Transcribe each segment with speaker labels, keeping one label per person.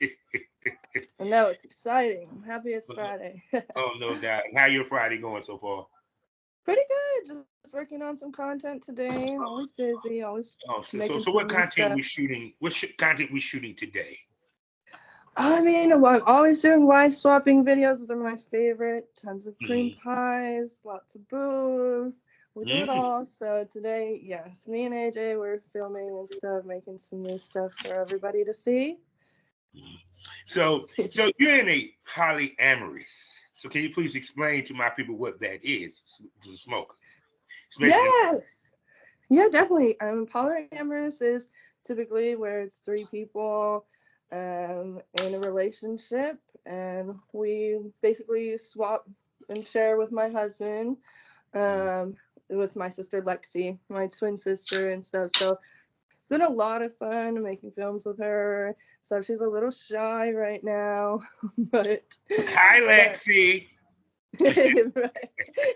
Speaker 1: I know it's exciting. I'm happy it's Friday.
Speaker 2: Oh, no doubt. How your Friday going so far?
Speaker 1: Pretty good. Just working on some content today. Always busy. Always
Speaker 2: Oh,
Speaker 1: making
Speaker 2: so
Speaker 1: some
Speaker 2: what
Speaker 1: new
Speaker 2: content
Speaker 1: stuff.
Speaker 2: we shooting? Content we shooting today?
Speaker 1: I mean, I'm always doing wife swapping videos. Those are my favorite. Tons of cream
Speaker 2: Mm-hmm.
Speaker 1: pies, lots of booze. We do it
Speaker 2: Mm-hmm.
Speaker 1: all. So today, yes, me and AJ were filming and stuff, making some new stuff for everybody to see.
Speaker 2: So you're in a polyamorous. So can you please explain to my people what that is to the smokers, especially?
Speaker 1: Yes. Yeah, definitely. Polyamorous is typically where it's three people in a relationship, and we basically swap and share with my husband, um, with my sister Lexi, my twin sister, and stuff. So it's been a lot of fun making films with her. So she's a little shy right now, but
Speaker 2: Hi,
Speaker 1: but
Speaker 2: Lexi.
Speaker 1: right.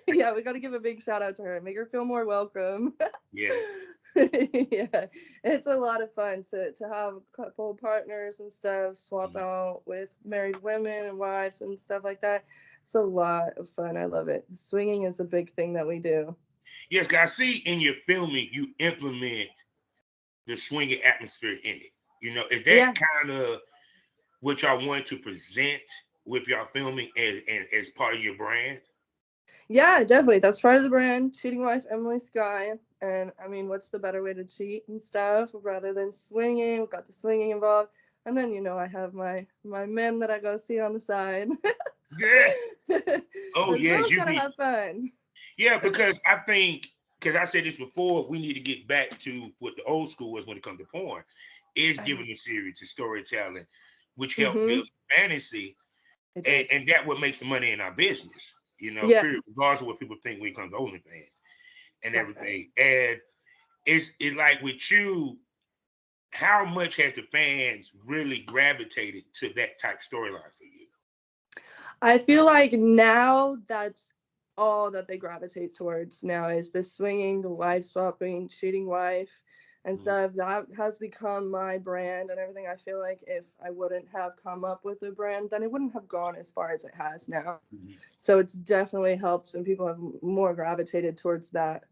Speaker 1: Yeah, we got to give a big shout out to her, make her feel more welcome.
Speaker 2: Yeah.
Speaker 1: Yeah, it's a lot of fun to have a couple partners and stuff, swap out with married women and wives and stuff like that. It's a lot of fun. I love it. Swinging is a big thing that we do.
Speaker 2: Yes, 'cause I see in your filming you implement the swinging atmosphere in it. Is that
Speaker 1: Yeah,
Speaker 2: kind of what y'all want to present with y'all filming as part of your brand?
Speaker 1: yeah, definitely. That's part of the brand. Cheating wife Emily Sky, and I mean, what's the better way to cheat and stuff rather than swinging? We got the swinging involved, and then I have my men that I go see on the side.
Speaker 2: Yeah. Oh
Speaker 1: The
Speaker 2: yes,
Speaker 1: girls
Speaker 2: you
Speaker 1: gotta
Speaker 2: be.
Speaker 1: have fun.
Speaker 2: Yeah, because I think, because I said this before, we need to get back to what the old school was when it comes to porn, is giving the series to storytelling, which help
Speaker 1: Mm-hmm.
Speaker 2: build fantasy,
Speaker 1: It
Speaker 2: and
Speaker 1: does.
Speaker 2: that what makes the money in our business. Period,
Speaker 1: Yes.
Speaker 2: regardless of what people think when it comes to OnlyFans and
Speaker 1: Right, right.
Speaker 2: everything. And it's like with you, how much has the fans really gravitated to that type storyline for you?
Speaker 1: I feel like now that's all that they gravitate towards now is the swinging, the wife swapping, cheating wife, and
Speaker 2: Mhm.
Speaker 1: stuff. That has become my brand and everything. I feel like if I wouldn't have come up with a brand, then it wouldn't have gone as far as it has now.
Speaker 2: Mhm.
Speaker 1: So it's definitely helped, and people have more gravitated towards that.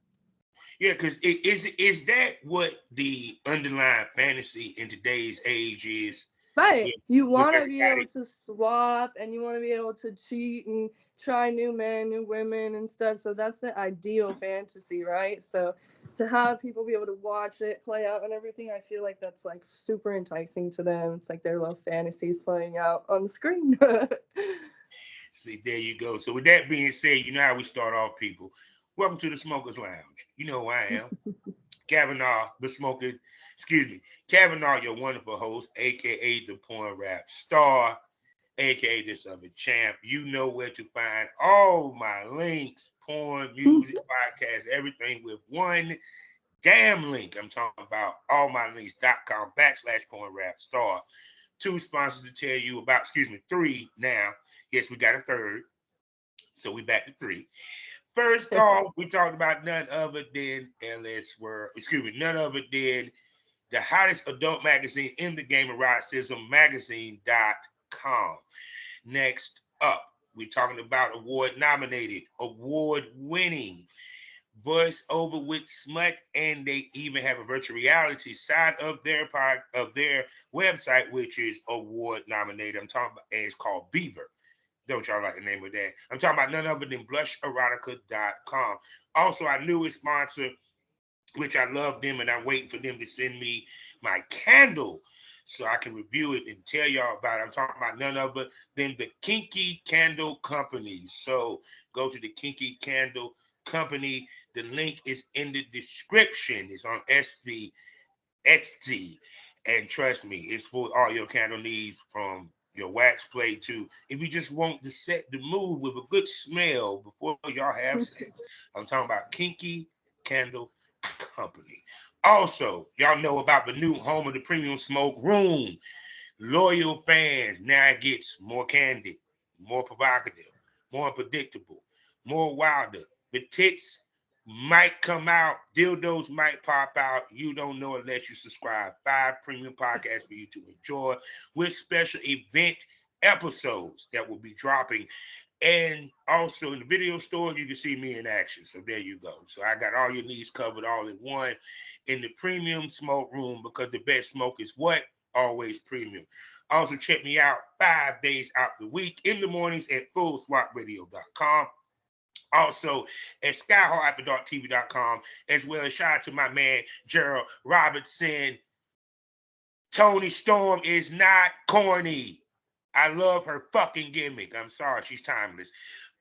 Speaker 2: Yeah, because is that what the underlying fantasy in today's age is
Speaker 1: Right.
Speaker 2: with
Speaker 1: You
Speaker 2: with
Speaker 1: want to be able
Speaker 2: everybody?
Speaker 1: to swap and you want to be able to cheat and try new men, new women, and stuff. So that's the ideal fantasy, right? So to have people be able to watch it play out and everything, I feel like that's like super enticing to them. It's like their little fantasies playing out on the screen.
Speaker 2: See, there you go. So with that being said, you know how we start off, people. Welcome to the Smokers Lounge. You know who I am. Kavanaugh, the smoker, excuse me, Kavanaugh, your wonderful host, aka the porn rap star, aka this other champ. You know where to find all my links, porn, music, podcast, everything with one damn link. I'm talking about allmylinks.com/porn rap star. Two sponsors to tell you about, excuse me, three now. Yes, we got a third. So we back to three. First off, we talked about none other than LS World, excuse me, none other than the hottest adult magazine in the game, eroticism magazine.com. Next up, we're talking about award nominated, award winning voiceover with smut, and they even have a virtual reality side of their website, which is award nominated. I'm talking about, and it's called Beaver. Don't y'all like the name of that? I'm talking about none other than blusherotica.com. Also, our newest sponsor, which I love them, and I'm waiting for them to send me my candle so I can review it and tell y'all about it. I'm talking about none other than the Kinky Candle Company. So go to the Kinky Candle Company. The link is in the description. It's on Etsy. And trust me, it's for all your candle needs, from your wax plate to if you just want to set the mood with a good smell before y'all have sex. I'm talking about Kinky Candle Company. Also, y'all know about the new home of the premium smoke room. Loyal fans, now it gets more candid, more provocative, more unpredictable, more wilder. The tits might come out. Dildos might pop out. You don't know unless you subscribe. 5 premium podcasts for you to enjoy with special event episodes that will be dropping. And also in the video store, you can see me in action. So there you go. So I got all your needs covered all in one in the premium smoke room, because the best smoke is what? Always premium. Also, check me out 5 days out the week in the mornings at fullswapradio.com. Also at skyhawafterdarktv.com, as well as shout out to my man Gerald Robertson. Tony Storm is not corny. I love her fucking gimmick. I'm sorry, she's timeless.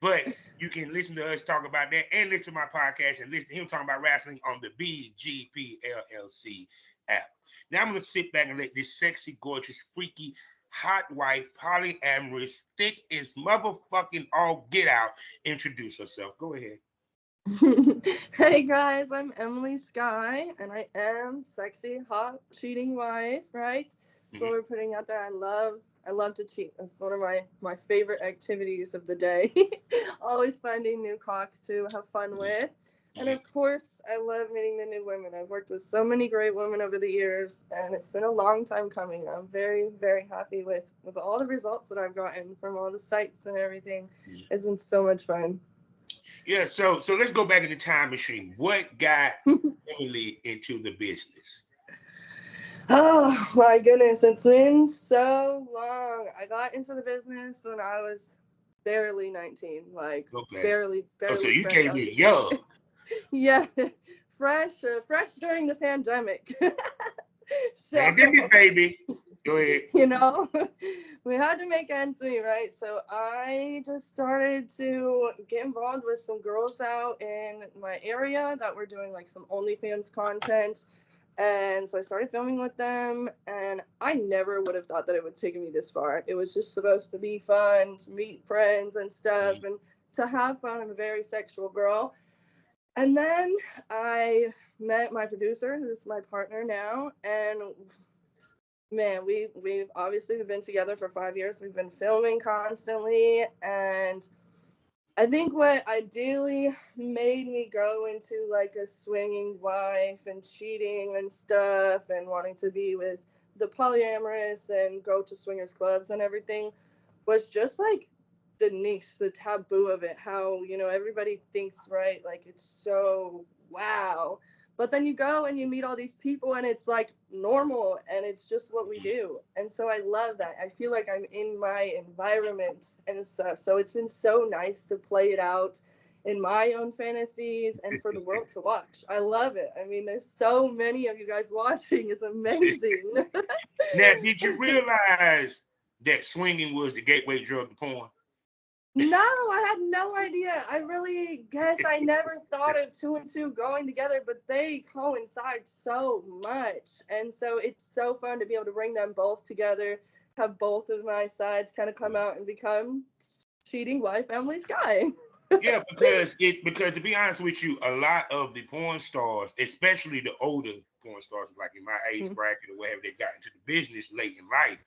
Speaker 2: But you can listen to us talk about that and listen to my podcast and listen to him talking about wrestling on the BGPLLC app. Now I'm going to sit back and let this sexy, gorgeous, freaky, hot wife, polyamorous, thick as motherfucking all get out introduce herself. Go ahead.
Speaker 1: Hey guys, I'm Emily Sky, and I am sexy, hot, cheating wife, right? So we're putting out there. I love to cheat. It's one of my favorite activities of the day. Always finding new cock to have fun with. And of course, I love meeting the new women. I've worked with so many great women over the years, and it's been a long time coming. I'm very, very happy with all the results that I've gotten from all the sites and everything. It's been so much fun.
Speaker 2: Yeah, so let's go back in the time machine. What got Emily into the business?
Speaker 1: Oh my goodness, it's been so long. I got into the business when I was barely 19, like
Speaker 2: Okay.
Speaker 1: barely
Speaker 2: Oh, so you
Speaker 1: fresh
Speaker 2: came
Speaker 1: out
Speaker 2: in
Speaker 1: the gate.
Speaker 2: young.
Speaker 1: Yeah, fresh during the pandemic.
Speaker 2: Pandemic,
Speaker 1: So,
Speaker 2: baby. Go ahead.
Speaker 1: you know, we had to make ends meet, right? So I just started to get involved with some girls out in my area that were doing like some OnlyFans content. And so I started filming with them, and I never would have thought that it would take me this far. It was just supposed to be fun, to meet friends and stuff, and to have fun. I'm a very sexual girl. And then I met my producer, who's my partner now, and man, we've obviously been together for 5 years. We've been filming constantly, and I think what ideally made me go into like a swinging wife and cheating and stuff and wanting to be with the polyamorous and go to swingers clubs and everything was just like the niche, the taboo of it. How, everybody thinks, right? Like it's so wow. But then you go and you meet all these people and it's like normal and it's just what we do. And so I love that. I feel like I'm in my environment and stuff. So it's been so nice to play it out in my own fantasies and for the world to watch. I love it. I mean, there's so many of you guys watching. It's amazing.
Speaker 2: Now, did you realize that swinging was the gateway drug to porn?
Speaker 1: No, I had no idea. I really guess I never thought of two and two going together, but they coincide so much. And so it's so fun to be able to bring them both together, have both of my sides kind of come out and become cheating wife Emily Sky.
Speaker 2: Yeah, because to be honest with you, a lot of the porn stars, especially the older porn stars, like in my age bracket or whatever, they got into the business late in life.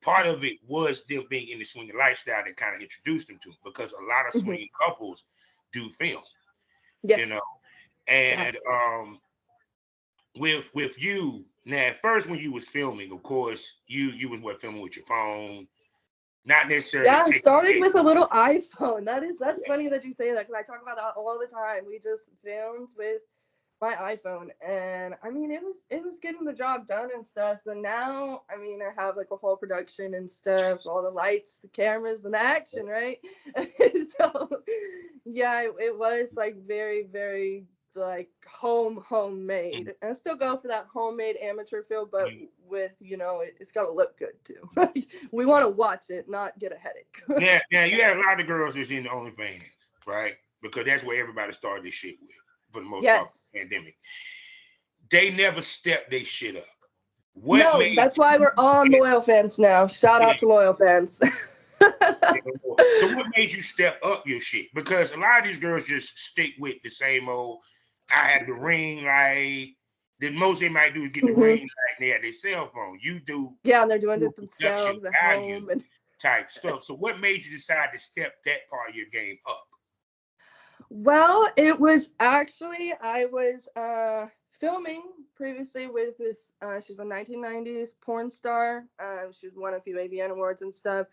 Speaker 2: Part of it was them being in the swinging lifestyle that kind of introduced them to it, because a lot of swinging couples do film, you
Speaker 1: Yes.
Speaker 2: know. And with you now, at first when you was filming, of course, you was filming with your phone, not necessarily
Speaker 1: Yeah, I
Speaker 2: taking
Speaker 1: started
Speaker 2: it.
Speaker 1: with a little iPhone. That's funny that you say that because I talk about that all the time. We just filmed with my iPhone, and I mean it was getting the job done and stuff. But now, I mean, I have like a whole production and stuff, all the lights, the cameras, and the action, right? So yeah, it was like very, very like homemade. I still go for that homemade amateur feel, but with it's got to look good too. We want to watch it, not get a headache.
Speaker 2: Now you have a lot of girls that's in the OnlyFans, right? Because that's where everybody started this shit with, for the most part,
Speaker 1: Yes.
Speaker 2: pandemic. They never stepped their shit up. What
Speaker 1: No,
Speaker 2: made
Speaker 1: that's why we're all loyal fans now. Shout out to loyal fans.
Speaker 2: so what made you step up your shit? Because a lot of these girls just stick with the same old. I have the ring light. The most they might do is get the ring light and they have their cell phone. You do
Speaker 1: Yeah, and they're doing it
Speaker 2: production
Speaker 1: themselves at
Speaker 2: value
Speaker 1: home. And
Speaker 2: type stuff. So what made you decide to step that part of your game up?
Speaker 1: Well, it was actually I was filming previously with this. She's a 1990s porn star. She was won a few AVN awards and stuff.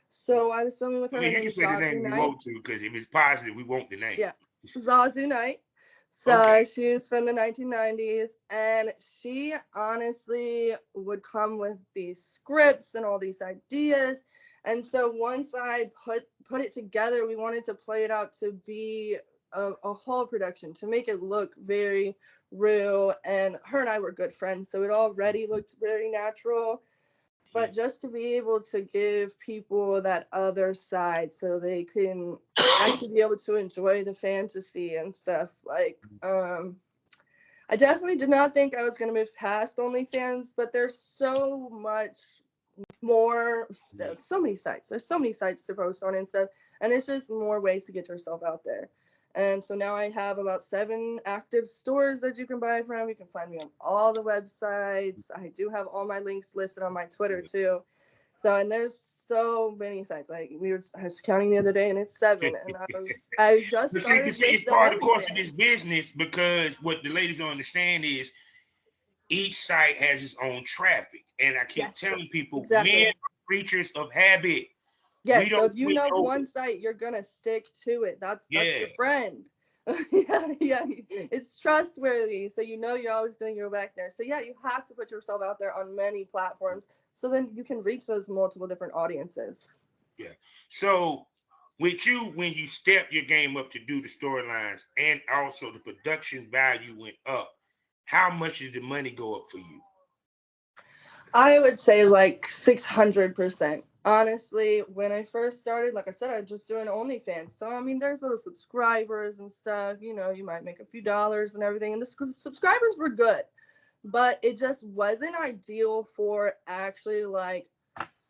Speaker 1: So I was filming with
Speaker 2: I
Speaker 1: her. Her
Speaker 2: mean, you
Speaker 1: name
Speaker 2: can
Speaker 1: is
Speaker 2: say the name
Speaker 1: Zazu
Speaker 2: if you
Speaker 1: Knight.
Speaker 2: want to, because if it's positive, we want the name.
Speaker 1: Yeah, Zazu Knight.
Speaker 2: Okay.
Speaker 1: So she was from the 1990s, and she honestly would come with these scripts and all these ideas. And so once I put it together, we wanted to play it out to be a whole production to make it look very real. And her and I were good friends, so it already looked very natural. But just to be able to give people that other side so they can actually be able to enjoy the fantasy and stuff, like I definitely did not think I was going to move past OnlyFans, but there's so much more, so many sites. There's so many sites to post on and stuff, and it's just more ways to get yourself out there. And so now I have about 7 active stores that you can buy from. You can find me on all the websites. I do have all my links listed on my Twitter too. So, and there's so many sites. Like I was counting the other day, and it's 7. And I just
Speaker 2: But see,
Speaker 1: started with
Speaker 2: it's
Speaker 1: the
Speaker 2: part of the course of this
Speaker 1: OnlyFans.
Speaker 2: business, because what the ladies don't understand is each site has its own traffic. And I keep
Speaker 1: Yes,
Speaker 2: telling people, men
Speaker 1: exactly.
Speaker 2: are creatures of habit. We
Speaker 1: Yes. So
Speaker 2: don't
Speaker 1: if you
Speaker 2: switch
Speaker 1: know
Speaker 2: over.
Speaker 1: one site, you're gonna stick to it. That's
Speaker 2: Yeah.
Speaker 1: your friend. Yeah, yeah. It's trustworthy. So you know you're always gonna go back there. So yeah, you have to put yourself out there on many platforms so then you can reach those multiple different audiences.
Speaker 2: Yeah. So with you, when you step your game up to do the storylines and also the production value went up, how much did the money go up for you?
Speaker 1: I would say like 600%. Honestly, when I first started, like I said, I was just doing OnlyFans. So, I mean, there's little subscribers and stuff. You know, you might make a few dollars and everything. And the subscribers were good. But it just wasn't ideal for actually, like,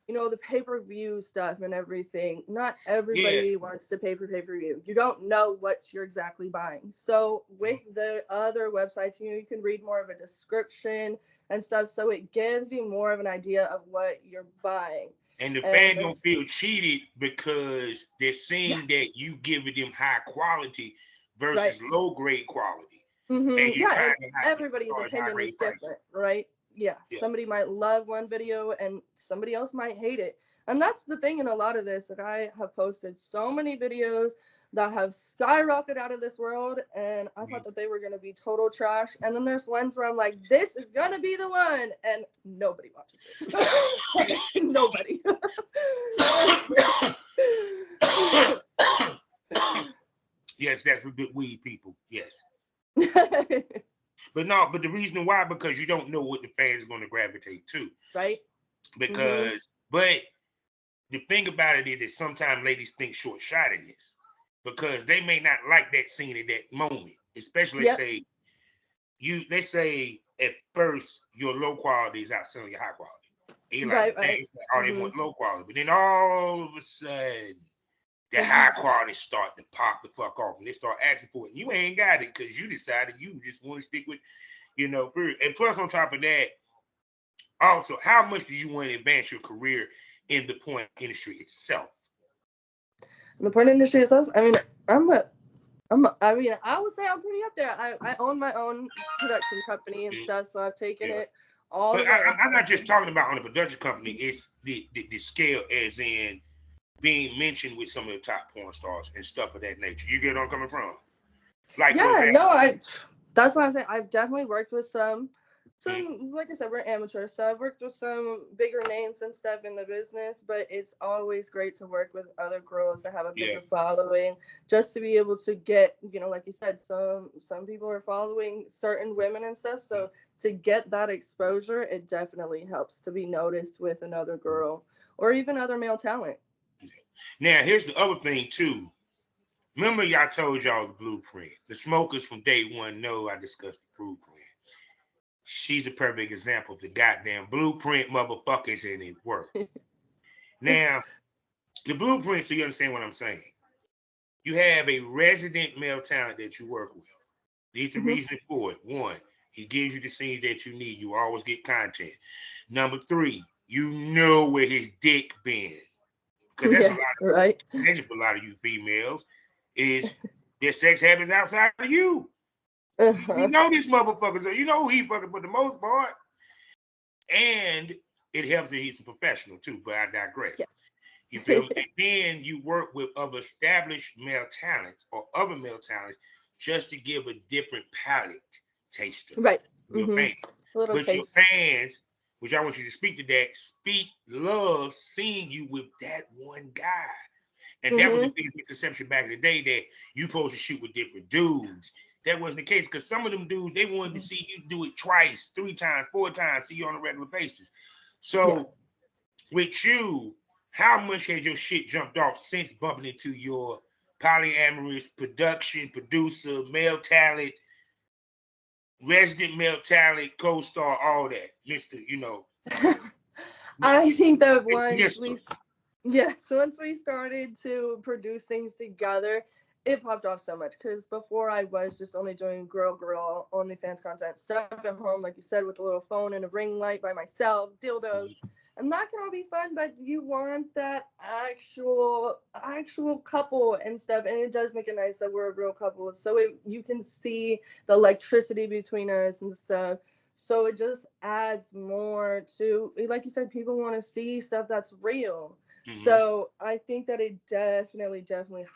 Speaker 1: the pay-per-view stuff and everything. Not
Speaker 2: Yeah.
Speaker 1: everybody wants to pay for pay-per-view. You don't know what you're exactly buying. So with the other websites, you can read more of a description and stuff, so it gives you more of an idea of what you're buying.
Speaker 2: And the
Speaker 1: And
Speaker 2: fans don't
Speaker 1: there's
Speaker 2: feel cheated because they're
Speaker 1: yeah,
Speaker 2: seeing that you giving them high quality
Speaker 1: right.
Speaker 2: versus low grade quality. And you're
Speaker 1: Yeah,
Speaker 2: trying
Speaker 1: and
Speaker 2: to
Speaker 1: everybody's
Speaker 2: charge high
Speaker 1: opinion is
Speaker 2: grade prices.
Speaker 1: different, right? Yeah,
Speaker 2: Yeah.
Speaker 1: somebody might love one video and somebody else might hate it. And that's the thing in a lot of this. Like, I have posted so many videos that have skyrocketed out of this world, and I thought that they were going to be total trash. And then there's ones where I'm like, this is going to be the one, and nobody watches it. Nobody.
Speaker 2: Yes, that's a good weed, people. Yes. But no, but the reason why, because you don't know what the fans are going to gravitate to.
Speaker 1: Right? Mm-hmm.
Speaker 2: But the thing about it is that sometimes ladies think short-sightedness because they may not like that scene at that moment. Especially,
Speaker 1: Yep.
Speaker 2: let's say at first your low quality is outselling your high quality. And you're like,
Speaker 1: Right,
Speaker 2: dang,
Speaker 1: right.
Speaker 2: it's like, oh, they want low quality. But then all of a sudden, the high
Speaker 1: Mm-hmm.
Speaker 2: quality start to pop the fuck off and they start asking for it. And you ain't got it because you decided you just want to stick with, period. And plus, on top of that, also, how much do you want to advance your career in the porn industry itself?
Speaker 1: The porn industry itself. I mean, I mean, I would say I'm pretty up there. I own my own production company and stuff, so I've taken
Speaker 2: Yeah.
Speaker 1: it all
Speaker 2: But
Speaker 1: the way.
Speaker 2: I'm not just talking about on the production company. It's the scale, as in being mentioned with some of the top porn stars and stuff of that nature. You get where I'm coming from? Like, for
Speaker 1: Yeah,
Speaker 2: example,
Speaker 1: no, that's what I'm saying. I've definitely worked with
Speaker 2: mm,
Speaker 1: like I said, we're amateurs, so I've worked with some bigger names and stuff in the business, but it's always great to work with other girls that have a
Speaker 2: yeah,
Speaker 1: bigger following, just to be able to get, like you said, some people are following certain women and stuff, so to get that exposure, it definitely helps to be noticed with another girl or even other male talent.
Speaker 2: yeah. Now, here's the other thing too. Remember, y'all told y'all the blueprint. The smokers from day one know I discussed the blueprint. She's a perfect example of the goddamn blueprint motherfuckers, and it worked. Now, the blueprint, so you understand what I'm saying. You have a resident male talent that you work with. These are the
Speaker 1: Hmm.
Speaker 2: reason for it. One, he gives you the scenes that you need. You always get content. Number three, you know where his dick been. Because that's a lot
Speaker 1: Yes, right.
Speaker 2: of for a lot of you females, is their sex habits outside of you. You
Speaker 1: Uh-huh.
Speaker 2: know these motherfuckers, so you know who he fucking for the most part. And it helps that he's a professional too, but I digress.
Speaker 1: Yes.
Speaker 2: You feel me? And then you work with other established male talents or other male talents just to give a different palate taster
Speaker 1: Right.
Speaker 2: to your fans.
Speaker 1: A little
Speaker 2: But your
Speaker 1: taste.
Speaker 2: fans, which I want you to speak to that, love seeing you with that one guy. And that was the
Speaker 1: Mm-hmm.
Speaker 2: biggest misconception back in the day that you supposed to shoot with different dudes. That wasn't the case because some of them dudes, they wanted to see you do it twice, 3 times, 4 times, see you on a regular basis.
Speaker 1: Yeah.
Speaker 2: So with you, how much has your shit jumped off since bumping into your polyamorous production, producer, male talent, resident male talent, co-star, all that, Mr. You know,
Speaker 1: I think that
Speaker 2: Mr. Mister.
Speaker 1: once we started to produce things together, it popped off so much. Because before I was just only doing girl OnlyFans content stuff at home, like you said, with a little phone and a ring light by myself, dildos, and that can all be fun. But you want that actual couple and stuff, and it does make it nice that we're a real couple. So you can see the electricity between us and stuff. So it just adds more to, like you said, people want to see stuff that's real.
Speaker 2: Mm-hmm.
Speaker 1: So I think that it definitely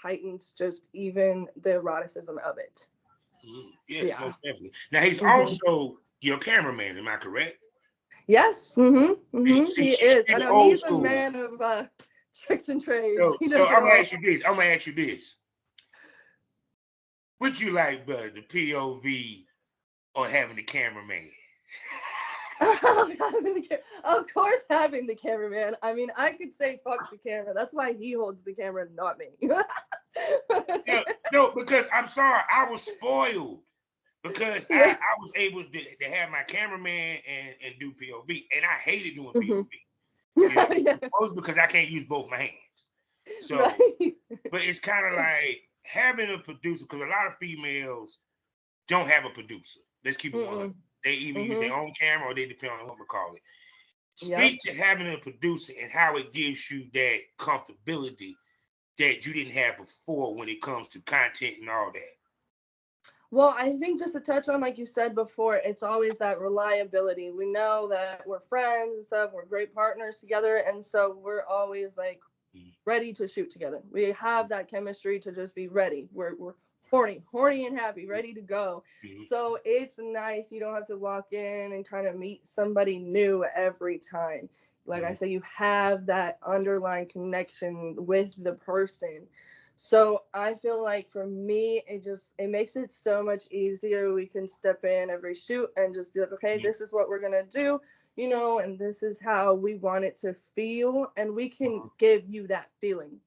Speaker 1: heightens just even the eroticism of it.
Speaker 2: Mm-hmm. Yes,
Speaker 1: Yeah.
Speaker 2: most definitely. Now he's
Speaker 1: Mm-hmm.
Speaker 2: also your cameraman. Am I correct?
Speaker 1: Yes. Mm-hmm.
Speaker 2: And
Speaker 1: Mm-hmm.
Speaker 2: see,
Speaker 1: He
Speaker 2: she
Speaker 1: is. I
Speaker 2: the
Speaker 1: know
Speaker 2: old
Speaker 1: he's a
Speaker 2: school.
Speaker 1: man of tricks and trades.
Speaker 2: So,
Speaker 1: He
Speaker 2: so
Speaker 1: does it
Speaker 2: I'm gonna
Speaker 1: all.
Speaker 2: ask you this. I'm gonna ask you this. Would you like better, the POV or having the cameraman?
Speaker 1: Of course, having the cameraman. I mean, I could say fuck the camera. That's why he holds the camera, not me.
Speaker 2: Yeah, no, because I'm sorry, I was spoiled because I,
Speaker 1: Yeah.
Speaker 2: I was able to have my cameraman and do POV, and I hated doing
Speaker 1: Hmm.
Speaker 2: POV. You know,
Speaker 1: Yeah.
Speaker 2: mostly because I can't use both my hands. So,
Speaker 1: Right.
Speaker 2: but it's kind of like having a producer because a lot of females don't have a producer. Let's keep it 100.
Speaker 1: Mm-mm.
Speaker 2: They either use their
Speaker 1: Mm-hmm.
Speaker 2: own camera or they depend on what we call it.
Speaker 1: Yep.
Speaker 2: Speak to having a producer and how it gives you that comfortability that you didn't have before when it comes to content and all that.
Speaker 1: Well, I think just to touch on, like you said before, it's always that reliability. We know that we're friends and stuff. We're great partners together, and so we're always like ready to shoot together. We have that chemistry to just be ready. We're horny and happy, ready to go.
Speaker 2: Mm-hmm.
Speaker 1: So it's nice. You don't have to walk in and kind of meet somebody new every time. Like I said, you have that underlying connection with the person. So I feel like for me, it makes it so much easier. We can step in every shoot and just be like, okay,
Speaker 2: Mm-hmm.
Speaker 1: this is what we're gonna do, and this is how we want it to feel, and we can give you that feeling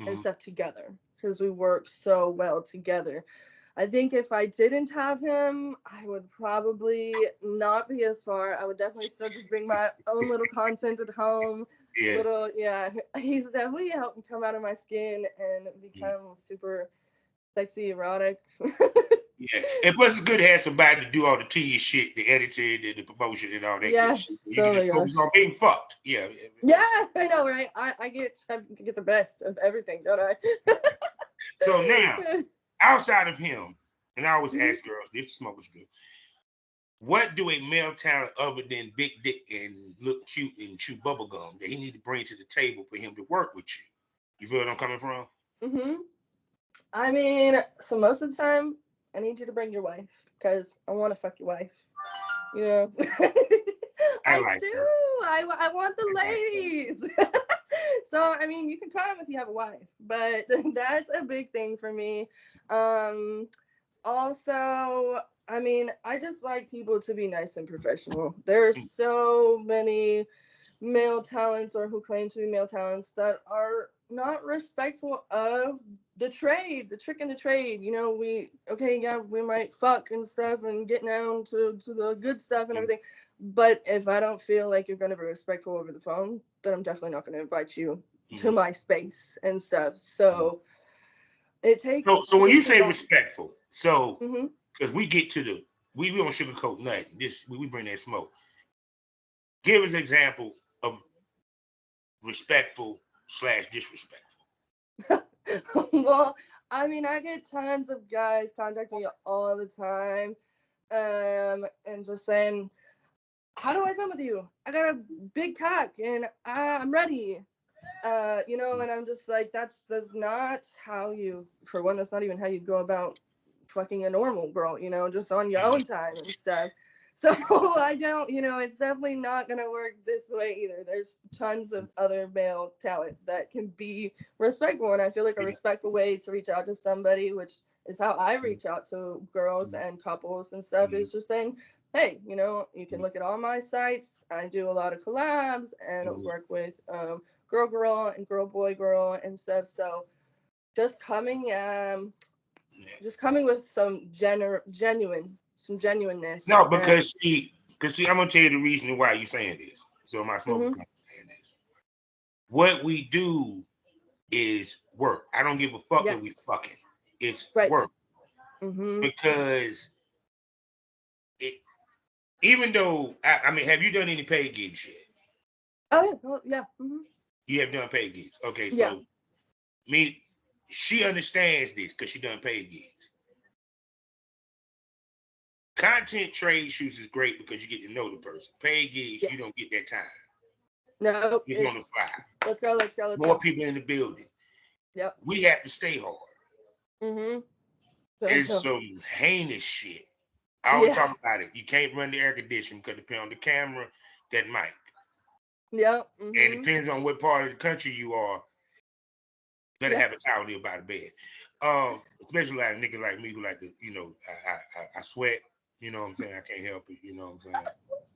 Speaker 1: and
Speaker 2: Mm-hmm.
Speaker 1: stuff together because we work so well together. I think if I didn't have him, I would probably not be as far. I would definitely still just bring my own little content at home.
Speaker 2: Yeah.
Speaker 1: Little, yeah. He's definitely helped me come out of my skin and
Speaker 2: Mm-hmm.
Speaker 1: become super sexy, erotic.
Speaker 2: Yeah. And plus, it's good to have somebody to do all the tedious shit, the editing, the promotion, and all that good shit.
Speaker 1: Yes.
Speaker 2: You can
Speaker 1: Oh my
Speaker 2: just
Speaker 1: gosh.
Speaker 2: focus on being fucked. Yeah.
Speaker 1: Yeah, I know, right? I get the best of everything, don't I?
Speaker 2: So now, outside of him, and I always
Speaker 1: Mhm.
Speaker 2: ask girls, this smokers do, what do a male talent other than big dick and look cute and chew bubble gum that he need to bring to the table for him to work with you? You feel what I'm coming from?
Speaker 1: Mhm. I mean, so most of the time, I need you to bring your wife because I want to fuck your wife. You know,
Speaker 2: I
Speaker 1: I
Speaker 2: like
Speaker 1: do.
Speaker 2: her.
Speaker 1: I want the
Speaker 2: I like her.
Speaker 1: ladies. So I mean, you can come if you have a wife, but that's a big thing for me. Um, Also, I mean, I just like people to be nice and professional. There's
Speaker 2: Mm,
Speaker 1: so many male talents or who claim to be male talents that are not respectful of the trick in the trade. We might fuck and stuff and get down to the good stuff and
Speaker 2: mm,
Speaker 1: everything. But if I don't feel like you're gonna be respectful over the phone, then I'm definitely not gonna invite you to
Speaker 2: mm,
Speaker 1: my space and stuff.
Speaker 2: mm.
Speaker 1: So it
Speaker 2: So,
Speaker 1: takes
Speaker 2: so when you
Speaker 1: just
Speaker 2: say
Speaker 1: that.
Speaker 2: respectful, so
Speaker 1: Mm-hmm.
Speaker 2: because we get to the we don't sugarcoat nothing. This we bring that smoke. Give us an example of respectful slash disrespectful.
Speaker 1: Well, I mean, I get tons of guys contact me all the time, and just saying, "How do I film with you? I got a big cock and I'm ready." And I'm just like, that's not how you. For one, that's not even how you go about fucking a normal girl. Just on your own time and stuff. So I don't. It's definitely not gonna work this way either. There's tons of other male talent that can be respectful, and I feel like a respectful way to reach out to somebody, which is how I reach out to girls and couples and stuff, is just saying, hey, you can look at all my sites. I do a lot of collabs and work with girl and girl and stuff. So just coming with some genuineness.
Speaker 2: No, because see, I'm gonna tell you the reason why you saying this. So my smokers gonna saying this. What we do is work. I don't give a fuck that we
Speaker 1: Yes.
Speaker 2: fucking. It's
Speaker 1: Right.
Speaker 2: work.
Speaker 1: Mm-hmm.
Speaker 2: Because even though I mean, have you done any paid gigs yet?
Speaker 1: Oh yeah. Well, yeah. Mm-hmm.
Speaker 2: You have done paid gigs. Okay,
Speaker 1: Yeah.
Speaker 2: so she understands this because she done paid gigs. Content trade shoots is great because you get to know the person. Paid gigs, you don't get that time.
Speaker 1: No,
Speaker 2: It's on the fly.
Speaker 1: Let's go.
Speaker 2: More people in the building.
Speaker 1: Yep.
Speaker 2: We have to stay hard.
Speaker 1: Mm-hmm.
Speaker 2: It's some heinous shit. I always talk about it. You can't run the air conditioning because depending on the camera, that mic.
Speaker 1: Yep.
Speaker 2: And it depends on what part of the country you are. Better have a towel nearby the bed. Especially like a nigga like me who like to, I sweat. You know what I'm saying? I can't help it. You know what I'm saying?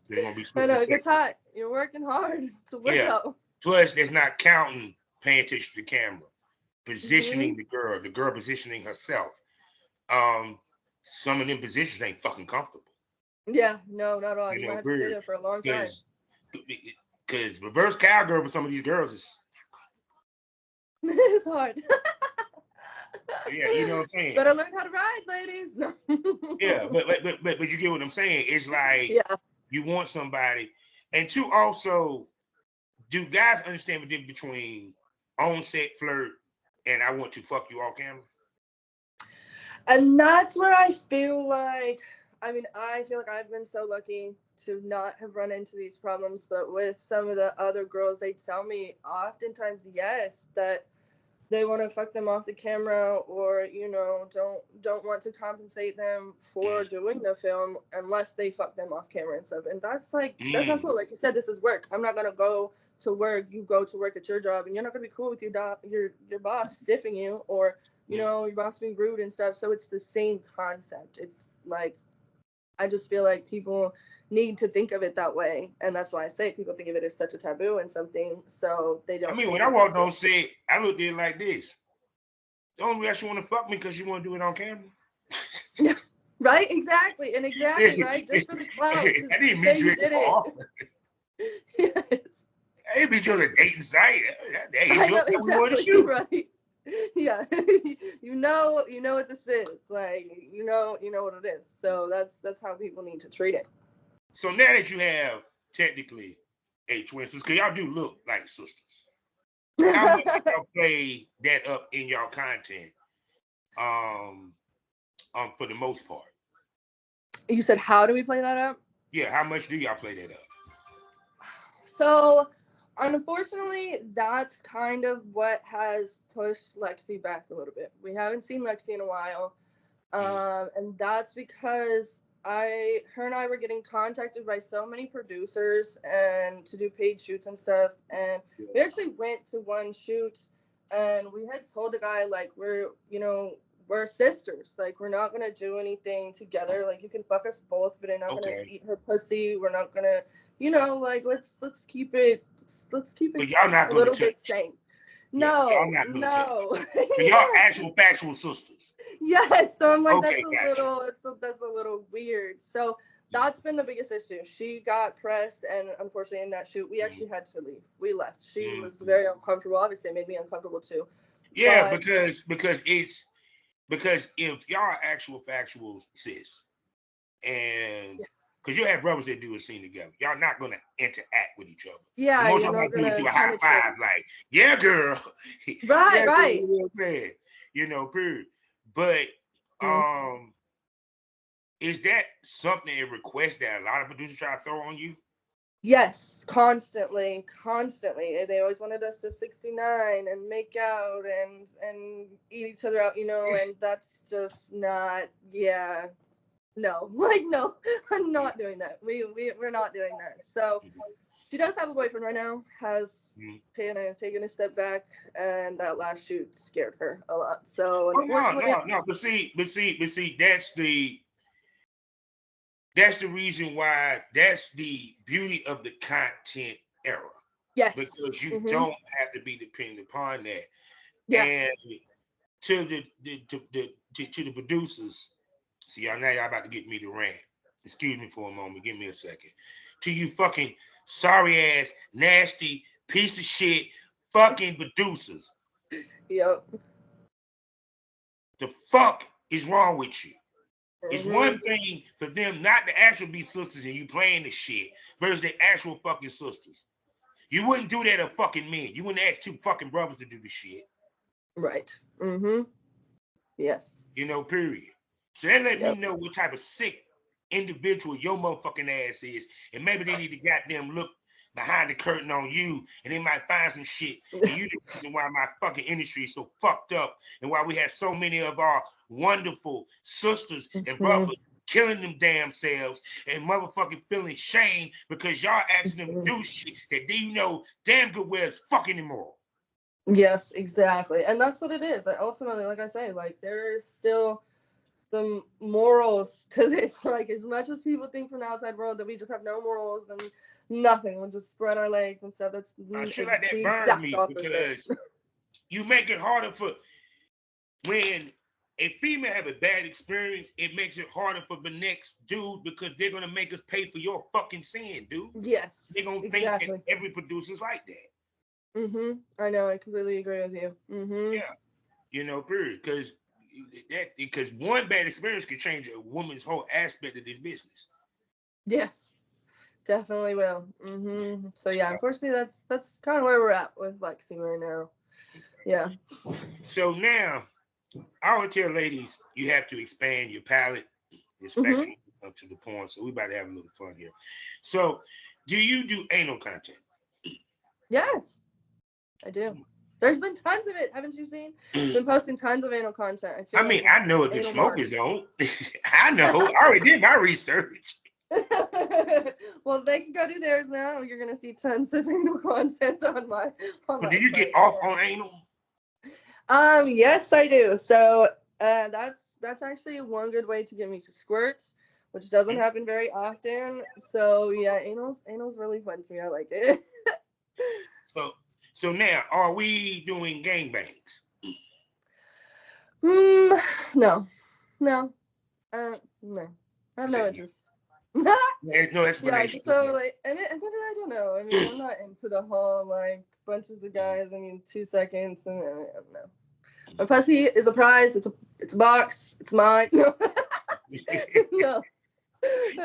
Speaker 2: So they're gonna be
Speaker 1: I know it gets hot. You're working hard to work out.
Speaker 2: Plus, there's not counting paying attention to the camera, positioning the girl positioning herself. Some of them positions ain't fucking comfortable.
Speaker 1: Yeah, no, not at all. You might have to stay there for a long time.
Speaker 2: Because reverse cowgirl for some of these girls is
Speaker 1: it's hard.
Speaker 2: Yeah, you know what I'm saying.
Speaker 1: Better learn how to ride, ladies. No.
Speaker 2: Yeah, but you get what I'm saying. It's like you want somebody, and two, also, do guys understand the difference between on set flirt and I want to fuck you off camera?
Speaker 1: And that's where I feel like, I feel like I've been so lucky to not have run into these problems, but with some of the other girls, they tell me oftentimes, yes, that they want to fuck them off the camera, or don't want to compensate them for doing the film unless they fuck them off camera and stuff. And that's that's not cool. Like you said, this is work. I'm not gonna go to work. You go to work at your job, and you're not gonna be cool with your boss stiffing you, or your boss being rude and stuff. So it's the same concept. It's like, I just feel like people need to think of it that way, and that's why I say people think of it as such a taboo and something, so they don't.
Speaker 2: I mean, when I walked on set, I looked at it like this: the only reason you want to fuck me because you want to do it on camera.
Speaker 1: Right? Exactly. And exactly, right? Just for the clout.
Speaker 2: I didn't meet you at the bar.
Speaker 1: Yes.
Speaker 2: I didn't meet you on a dating site.
Speaker 1: I know, exactly, right. Yeah. you know what this is. Like, you know what it is. So that's how people need to treat it.
Speaker 2: So now that you have technically a twin sister, because y'all do look like sisters, how much y'all play that up in y'all content? For the most part.
Speaker 1: You said, how do we play that up?
Speaker 2: Yeah, how much do y'all play that up?
Speaker 1: So, unfortunately, that's kind of what has pushed Lexi back a little bit. We haven't seen Lexi in a while, and that's because her and I were getting contacted by so many producers and to do paid shoots and stuff, and we actually went to one shoot, and we had told the guy, like, we're sisters. Like, we're not gonna do anything together. Like, you can fuck us both, but I'm not gonna eat her pussy. We're not gonna, like, let's keep it. Let's keep it.
Speaker 2: But y'all not
Speaker 1: a
Speaker 2: gonna
Speaker 1: little
Speaker 2: touch.
Speaker 1: bit sane. No, y'all not gonna
Speaker 2: touch. But y'all actual factual sisters.
Speaker 1: Yes, so I'm like, that's a little weird. So that's been the biggest issue. She got pressed, and unfortunately, in that shoot, we actually had to leave. We left. She was very uncomfortable. Obviously, it made me uncomfortable too.
Speaker 2: Yeah, but, because if y'all are actual factual sis, and because you have brothers that do a scene together, y'all not gonna interact with each other.
Speaker 1: Yeah,
Speaker 2: you're not gonna do a high five, like, yeah, girl.
Speaker 1: Right,
Speaker 2: yeah,
Speaker 1: right.
Speaker 2: Girl, Period. But
Speaker 1: Mm.
Speaker 2: is that something a request that a lot of producers try to throw on you?
Speaker 1: Yes, constantly, constantly. They always wanted us to 69 and make out and eat each other out, and that's just not. Yeah, no, like no, I'm not doing that. We're not doing that. So she does have a boyfriend right now. Has
Speaker 2: Mhm.
Speaker 1: kind of taken a step back, and that last shoot scared her a lot. So
Speaker 2: Oh no,
Speaker 1: unfortunately,
Speaker 2: no, no. But see, that's the reason why that's the beauty of the content era.
Speaker 1: yes,
Speaker 2: Because you don't have to be dependent upon that.
Speaker 1: yeah,
Speaker 2: And to the producers, see y'all about to get me to rant. Excuse me for a moment. Give me a second. To you fucking sorry ass, nasty piece of shit fucking producers.
Speaker 1: yep,
Speaker 2: The fuck is wrong with you? It's
Speaker 1: hmm
Speaker 2: one thing for them not to actually be sisters and you playing the shit versus the actual fucking sisters. You wouldn't do that to fucking men. You wouldn't ask two fucking brothers to do the shit.
Speaker 1: right, yes,
Speaker 2: Period. So that let me
Speaker 1: yep.
Speaker 2: know what type of sick individual your motherfucking ass is. And maybe they need to goddamn look behind the curtain on you and they might find some shit. And you the reason why my fucking industry is so fucked up and why we have so many of our wonderful sisters and
Speaker 1: Mhm.
Speaker 2: brothers killing them damn selves and motherfucking feeling shame because y'all asking them to do shit that they damn good well is fucking immoral.
Speaker 1: Yes, exactly. And that's what it is. Like, ultimately, like I say, like there's still some morals to this. Like as much as people think from the outside world that we just have no morals and nothing, we'll just spread our legs and stuff. That's
Speaker 2: Shit like
Speaker 1: the
Speaker 2: that burn
Speaker 1: exact
Speaker 2: me
Speaker 1: opposite.
Speaker 2: because you make it harder for when a female have a bad experience, it makes it harder for the next dude because they're gonna make us pay for your fucking sin, dude.
Speaker 1: Yes,
Speaker 2: They're gonna think that
Speaker 1: exactly.
Speaker 2: every producer's like that.
Speaker 1: I know. I completely agree with you.
Speaker 2: Yeah, period. Because one bad experience can change a woman's whole aspect of this business.
Speaker 1: Yes, definitely will. So yeah, unfortunately, that's kind of where we're at with Lexi right now. Yeah.
Speaker 2: So now I would tell ladies you have to expand your palette, your
Speaker 1: hmm
Speaker 2: spectrum up to the point. So we about to have a little fun here. So, do you do anal content?
Speaker 1: Yes, I do. There's been tons of it. Haven't you seen? Been posting tons of anal content. I feel
Speaker 2: I
Speaker 1: like
Speaker 2: mean,
Speaker 1: it's
Speaker 2: I know it, the
Speaker 1: anal
Speaker 2: smokers
Speaker 1: March.
Speaker 2: don't. I know. I already did my research.
Speaker 1: Well, they can go do theirs now. You're gonna see tons of anal content on
Speaker 2: But do
Speaker 1: my
Speaker 2: you get
Speaker 1: site.
Speaker 2: off
Speaker 1: Yeah.
Speaker 2: on anal?
Speaker 1: Yes, I do. So, that's actually one good way to get me to squirt, which doesn't happen very often. So yeah, anal's really fun to me. I like it.
Speaker 2: So, so now, are we doing gangbangs?
Speaker 1: Hmm. No. No. No. I
Speaker 2: She
Speaker 1: have no
Speaker 2: said no.
Speaker 1: interest.
Speaker 2: There's no
Speaker 1: Yeah,
Speaker 2: explanation
Speaker 1: just
Speaker 2: for
Speaker 1: so like, and then I don't know. I mean, I'm not into the whole like bunches of guys. I mean, 2 seconds and I don't know. My pussy is a prize. It's a box. It's mine. No, no,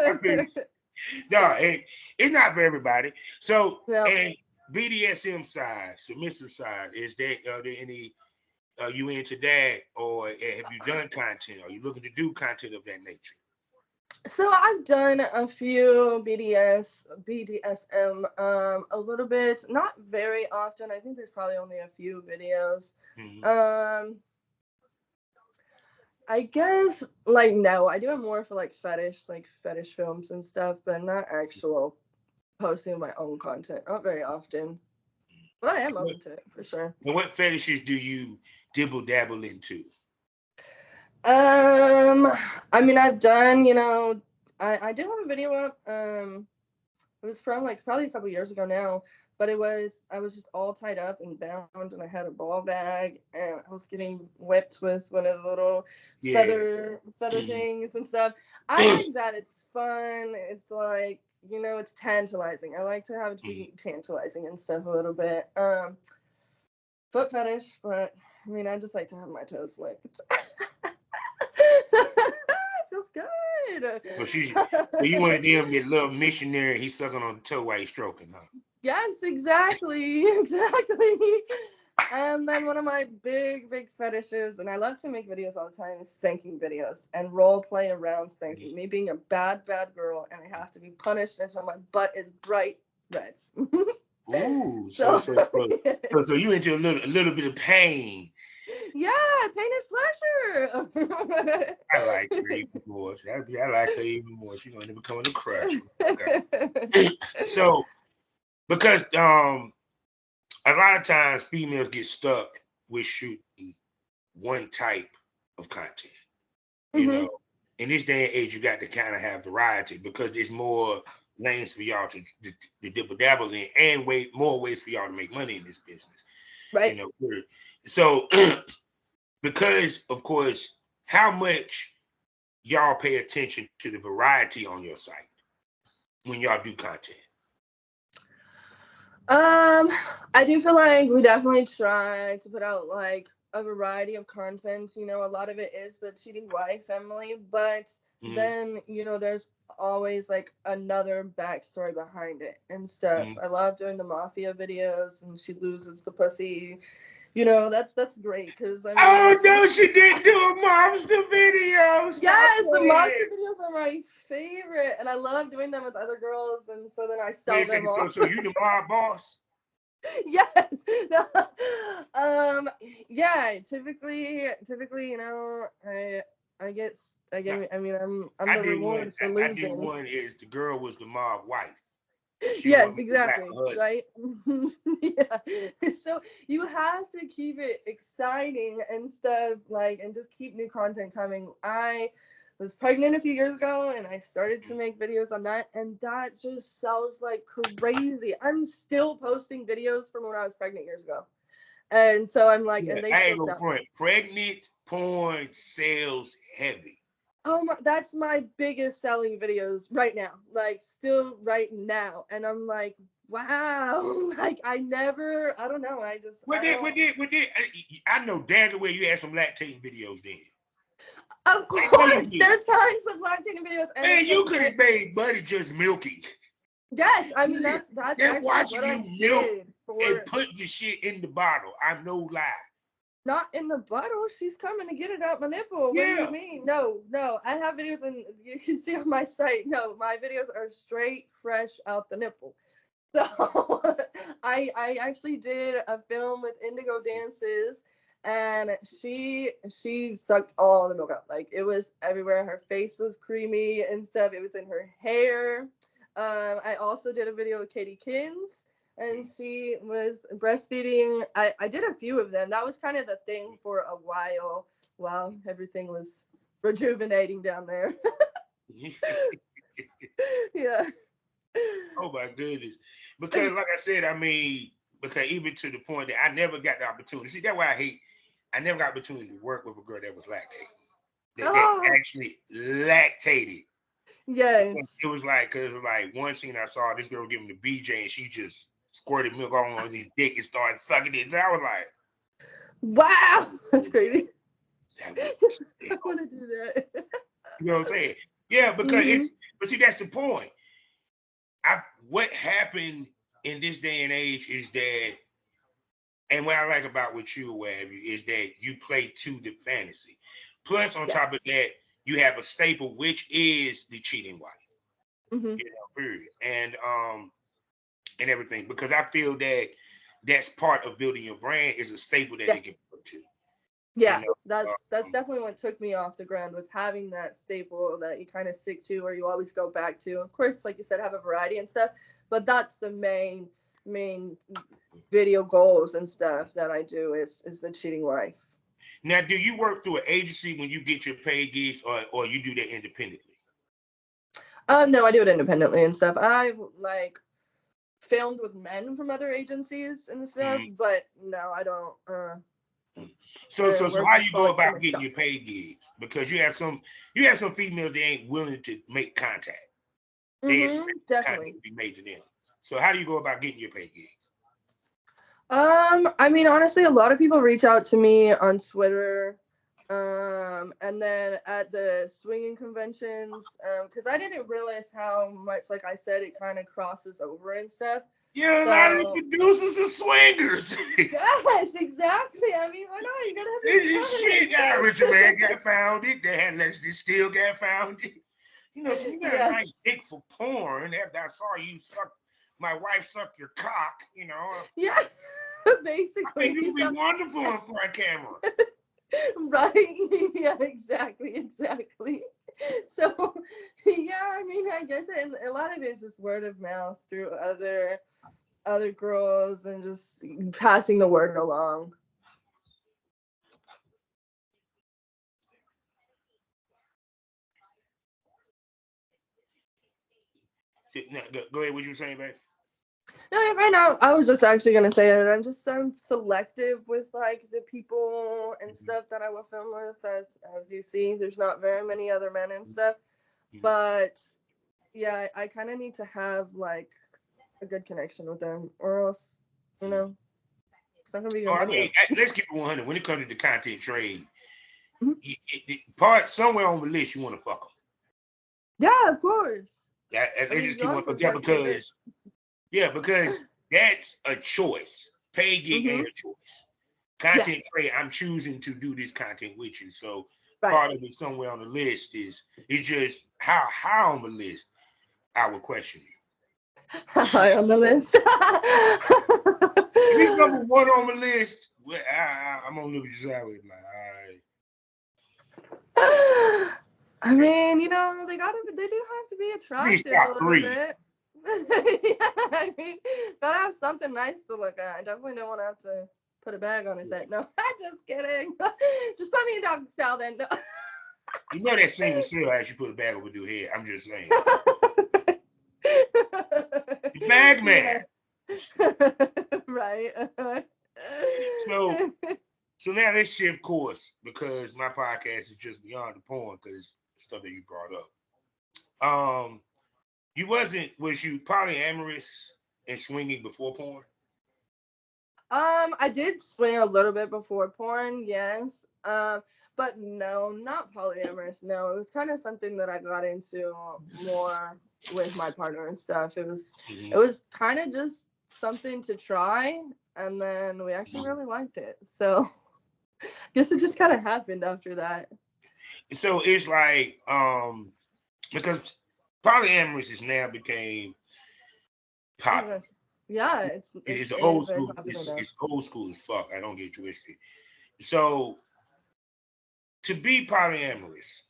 Speaker 2: I mean, no, it's not for everybody. So,
Speaker 1: no.
Speaker 2: and BDSM side, submissive side, is there are there any? Are you into that, or have you done content? Are you looking to do content of that nature?
Speaker 1: So I've done a few BDSM, a little bit, not very often. I think there's probably only a few videos.
Speaker 2: Mm-hmm.
Speaker 1: Um, I guess like no, I do it more for like fetish films and stuff, but not actual posting my own content. Not very often, but I am
Speaker 2: What,
Speaker 1: open to it for sure.
Speaker 2: and what fetishes do you dibble dabble into?
Speaker 1: Um, I mean, I've done, I did have a video up. It was from like probably a couple years ago now, but I was just all tied up and bound, and I had a ball bag, and I was getting whipped with one of the little
Speaker 2: Yeah.
Speaker 1: feather things and stuff. I like that. It's fun. It's like it's tantalizing. I like to have it to be tantalizing and stuff a little bit. Foot fetish, but I mean, I just like to have my toes licked. It feels good.
Speaker 2: But so you want them that little missionary, he's sucking on the toe while he's stroking, huh?
Speaker 1: Yes, exactly, exactly. And then one of my big fetishes, and I love to make videos all the time, is spanking videos and role play around spanking. Me being a bad girl, and I have to be punished until my butt is bright red.
Speaker 2: Ooh,
Speaker 1: So,
Speaker 2: so you into a little bit of pain.
Speaker 1: yeah, pain is pleasure.
Speaker 2: I like her even more. I like her even more. She's gonna become a crush. Okay. So because a lot of times females get stuck with shooting one type of content. You know, in this day and age, you got to kind of have variety because there's more lanes for y'all to dibble dabble in, and more ways for y'all to make money in this business.
Speaker 1: Right.
Speaker 2: You know, so because of course, how much y'all pay attention to the variety on your site when y'all do content?
Speaker 1: I do feel like we definitely try to put out like a variety of content. You know, a lot of it is the cheating wife family, but then, you know, there's always like another backstory behind it and stuff. I love doing the mafia videos and she loses the pussy. You know, that's great because I mean.
Speaker 2: Oh no, she didn't do a mobster video.
Speaker 1: Yes, the mobster videos are my favorite, and I love doing them with other girls, and so then I sell them all.
Speaker 2: So you the mob boss?
Speaker 1: Yes. No. Yeah. Typically, you know, I get. I mean, I'm the reward for losing.
Speaker 2: I did one is the girl was the mob wife.
Speaker 1: Yes, exactly. Right. Yeah. So you have to keep it exciting and stuff, like, and just keep new content coming. I was pregnant a few years ago and I started to make videos on that, and that just sells like crazy. I'm still posting videos from when I was pregnant years ago. And so I'm like, and they still sell.
Speaker 2: Pregnant porn sales heavy.
Speaker 1: Oh my, that's my biggest selling videos right now. Like still right now. And I'm like, wow. Like I don't know.
Speaker 2: I know damn well you had some lactating videos then.
Speaker 1: Of course, there's tons of lactating videos. And
Speaker 2: man, you could have made money just milking.
Speaker 1: Yes, I mean that's actually
Speaker 2: watching
Speaker 1: what
Speaker 2: you
Speaker 1: I
Speaker 2: milk
Speaker 1: did
Speaker 2: and put the shit in the bottle. I'm no lie.
Speaker 1: Not in the bottle. She's coming to get it out my nipple. What do you mean? No. I have videos, and you can see on my site. No, my videos are straight, fresh out the nipple. So I actually did a film with Indigo Dances, and she sucked all the milk out. Like it was everywhere. Her face was creamy and stuff. It was in her hair. I also did a video with Katie Kins, and she was breastfeeding. I did a few of them. That was kind of the thing for a while everything was rejuvenating down there. Yeah.
Speaker 2: Oh my goodness. Because like I said, I mean, because even to the point that I never got the opportunity. See, that's why I never got the opportunity to work with a girl that was lactating. That actually lactated.
Speaker 1: Yes.
Speaker 2: It was like, because like one scene I saw this girl giving the BJ and she just squirted milk on his dick and started sucking it. So I was like,
Speaker 1: wow, that's crazy. I want to do that.
Speaker 2: You know what I'm saying? Yeah, because but see, that's the point. What happened in this day and age is that, and what I like about what you have is that you play to the fantasy. Plus, on top of that, you have a staple, which is the cheating wife. You know, period. And everything. Because I feel that that's part of building your brand is a staple that they can put to.
Speaker 1: Yeah, you know? that's definitely what took me off the ground, was having that staple that you kind of stick to or you always go back to. Of course, like you said, have a variety and stuff, but that's the main video goals and stuff that I do is the cheating wife.
Speaker 2: Now, do you work through an agency when you get your paid gigs, or you do that independently?
Speaker 1: No, I do it independently and stuff. I've like filmed with men from other agencies and stuff, but no, I don't.
Speaker 2: So how you go about getting your paid gigs? Because you have some females that ain't willing to make contact. They expect contact to be made to them. So how do you go about getting your paid gigs?
Speaker 1: I mean, honestly, a lot of people reach out to me on Twitter, and then at the swinging conventions, because I didn't realize how much, like I said, it kind of crosses over and stuff.
Speaker 2: Yeah, a lot of the producers are swingers.
Speaker 1: Yes, exactly. exactly. I mean, why not? You gotta have your
Speaker 2: This
Speaker 1: fun.
Speaker 2: shit, Richard Man got found it. They had Leslie still got found it. So you got a
Speaker 1: Yes.
Speaker 2: nice dick for porn after I saw you suck my wife suck your cock,
Speaker 1: Yes.
Speaker 2: I think
Speaker 1: Basically.
Speaker 2: you would be
Speaker 1: So,
Speaker 2: wonderful on front camera.
Speaker 1: right. Yeah, exactly. So, yeah, I mean, I guess a lot of it is just word of mouth through other girls and just passing the word along.
Speaker 2: No, go ahead, what you were saying, man?
Speaker 1: No, yeah, right now I was just actually gonna say that I'm selective with like the people and
Speaker 2: Mhm,
Speaker 1: stuff that I will film with. As you see, there's not very many other men and stuff,
Speaker 2: mhm.
Speaker 1: but yeah, I kind of need to have like a good connection with them, or else you know it's not gonna be a
Speaker 2: Oh,
Speaker 1: good
Speaker 2: I mean,
Speaker 1: video.
Speaker 2: let's keep it 100. When it comes to the content trade,
Speaker 1: Mhm.
Speaker 2: part somewhere on the list you want to fuck them.
Speaker 1: Yeah, of course.
Speaker 2: Yeah,
Speaker 1: I
Speaker 2: they
Speaker 1: mean,
Speaker 2: just
Speaker 1: you
Speaker 2: keep on
Speaker 1: also
Speaker 2: yeah,
Speaker 1: trust me a bit.
Speaker 2: because that's a choice. Paid gig
Speaker 1: Mm-hmm.
Speaker 2: ain't a choice.
Speaker 1: Yeah.
Speaker 2: Content trade, I'm choosing to do this content with you. So
Speaker 1: Right.
Speaker 2: part of it somewhere on the list is it's just how on the list I would question you.
Speaker 1: High on the list.
Speaker 2: If you number one on the list, well, I'm gonna look at you sideways like, all right.
Speaker 1: I mean, they do have to be
Speaker 2: At least
Speaker 1: attractive a
Speaker 2: top
Speaker 1: little
Speaker 2: three.
Speaker 1: bit. Yeah, I mean, gotta have something nice to look at. I definitely don't want to have to put a bag on his head. No, just kidding. Just put me in dog style then. No.
Speaker 2: You know that scene with Sil as you put a bag over your head. I'm just saying. The bag man.
Speaker 1: Yeah. Right.
Speaker 2: So so now let's shift course because my podcast is just beyond the porn because stuff that you brought up. Was you polyamorous and swinging before porn?
Speaker 1: I did swing a little bit before porn, yes. But no, not polyamorous. No, it was kind of something that I got into more with my partner and stuff. It
Speaker 2: Mhm.
Speaker 1: was kind of just something to try, and then we actually really liked it. So, I guess it just kind of happened after that.
Speaker 2: So it's like because polyamorous is now became
Speaker 1: Oh my
Speaker 2: popular.
Speaker 1: gosh. Yeah,
Speaker 2: It is
Speaker 1: it is
Speaker 2: old
Speaker 1: very
Speaker 2: school.
Speaker 1: popular now.
Speaker 2: It's old school as fuck. I don't get twisted. So to be polyamorous,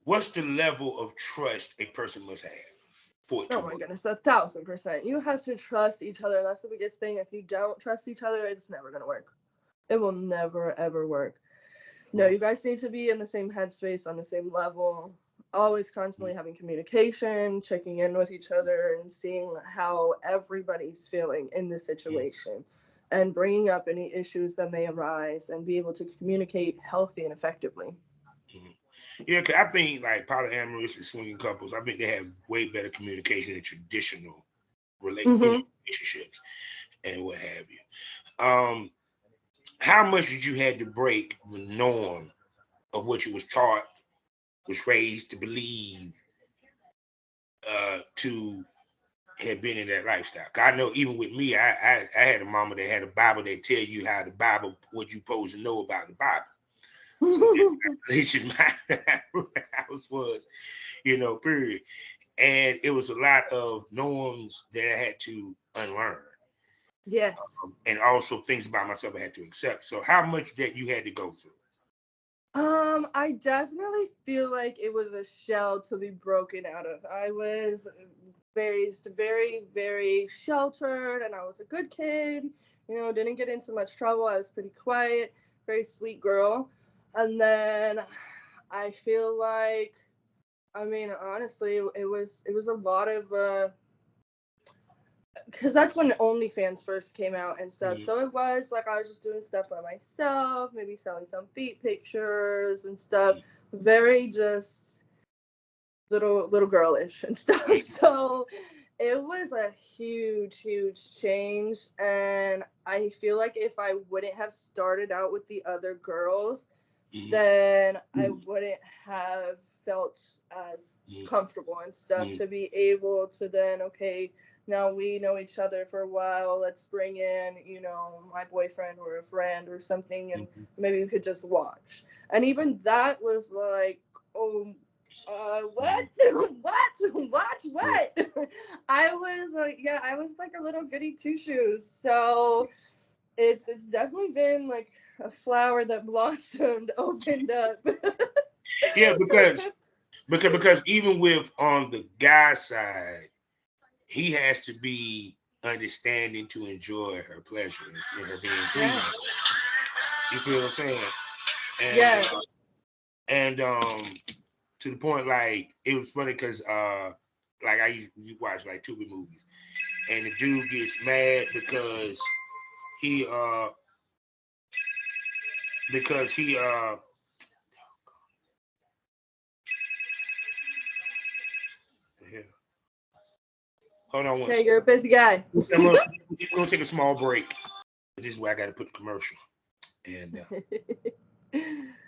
Speaker 2: what's the level of trust a person must have for it to
Speaker 1: Oh my
Speaker 2: work?
Speaker 1: goodness, 1,000%. You have to trust each other. That's the biggest thing. If you don't trust each other, it's never gonna work. It will never ever work. No, you guys need to be in the same headspace, on the same level, always constantly having communication, checking in with each other, and seeing how everybody's feeling in the situation, and bringing up any issues that may arise, and be able to communicate healthy and effectively.
Speaker 2: Mhm. Yeah, 'cause I think like polyamorous and swinging couples, I think they have way better communication than traditional
Speaker 1: Mm-hmm.
Speaker 2: relationships and what have you. Um, how much did you had to break the norm of what you was taught, was raised to believe, to have been in that lifestyle? 'Cause I know even with me, I had a mama that had a Bible that tell you how the Bible, what you supposed to know about the Bible. So that's just my house was, period. And it was a lot of norms that I had to unlearn,
Speaker 1: Yes.
Speaker 2: and also things about myself I had to accept. So how much that you had to go through?
Speaker 1: I definitely feel like it was a shell to be broken out of. I was raised very, very sheltered, and I was a good kid. Didn't get into much trouble. I was pretty quiet, very sweet girl. And then I feel like, I mean, honestly, it was a lot of because that's when OnlyFans first came out and stuff.
Speaker 2: Mhm.
Speaker 1: So it was like I was just doing stuff by myself, maybe selling some feet pictures and stuff. Very just little girlish and stuff. So it was a huge, huge change. And I feel like if I wouldn't have started out with the other girls,
Speaker 2: Mhm.
Speaker 1: then I wouldn't have felt as
Speaker 2: Mhm.
Speaker 1: comfortable and stuff
Speaker 2: Mhm.
Speaker 1: to be able to then, okay, now we know each other for a while. Let's bring in, my boyfriend or a friend or something, and
Speaker 2: Mhm.
Speaker 1: maybe we could just watch. And even that was like, oh, what?
Speaker 2: Mhm.
Speaker 1: What? Watch
Speaker 2: Yeah.
Speaker 1: what? I was like, yeah, I was like a little goody two shoes. So it's definitely been like a flower that blossomed, opened up.
Speaker 2: Yeah, because even with on the guy side, he has to be understanding to enjoy her pleasure and her being
Speaker 1: Yeah.
Speaker 2: pleased. You feel what I'm saying? And
Speaker 1: Yeah.
Speaker 2: and to the point like it was funny because like I used you watch like Tubi movies, and the dude gets mad he uh because he the hell? Hold on one
Speaker 1: Okay,
Speaker 2: second.
Speaker 1: you're a busy guy.
Speaker 2: We're gonna take a small break. This is where I got to put the commercial and